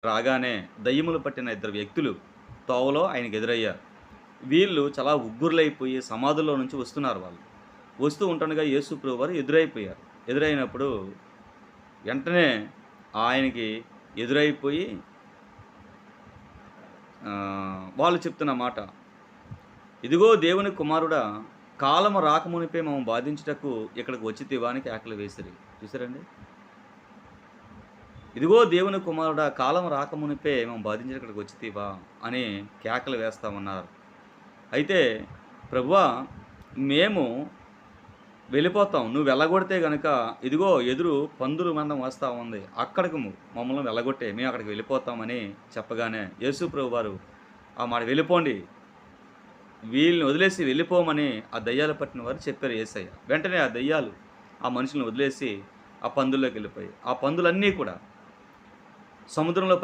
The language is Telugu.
రాగానే దయ్యములు పట్టిన ఇద్దరు వ్యక్తులు తోవలో ఆయనకు ఎదురయ్యారు. వీళ్ళు చాలా ఉగ్గుర్లైపోయి సమాధుల్లో నుంచి వస్తున్నారు వాళ్ళు. వస్తూ ఉంటుండగా యేసు ప్రభువారు ఎదురైపోయారు. ఎదురైనప్పుడు వెంటనే ఆయనకి ఎదురైపోయి వాళ్ళు చెప్తున్న మాట, "ఇదిగో దేవుని కుమారుడా, కాలము రాకమునిపే మమ్ము బాధించుటకు ఇక్కడికి వచ్చితివా" అని కేకలు వేసిరి. చూసారండి? "ఇదిగో దేవుని కుమారుడా, కాలం రాకమునిపే మమ్ము బాధించుటకు ఇక్కడికి వచ్చితివా" అని కేకలు వేస్తా ఉన్నారు. అయితే ప్రభువా, మేము వెళ్ళిపోతాం. నువ్వు వెళ్ళగొడితే గనక ఇదిగో ఎదురు పందుల మందం వస్తా ఉంది. అక్కడికి మమ్మల్ని వెళ్ళగొట్టే మేము అక్కడికి వెళ్ళిపోతామని చెప్పగానే యేసు ప్రభువారు ఆ మాట వెళ్ళిపోండి. వీళ్ళని వదిలేసి వెళ్ళిపోమని ఆ దయ్యాలు పట్టిన వారు చెప్పారు యేసయ్య. వెంటనే ఆ దయ్యాలు ఆ మనుషులను వదిలేసి ఆ పందుల్లోకి వెళ్ళిపోయాయి. ఆ పందులన్నీ కూడా సముద్రంలో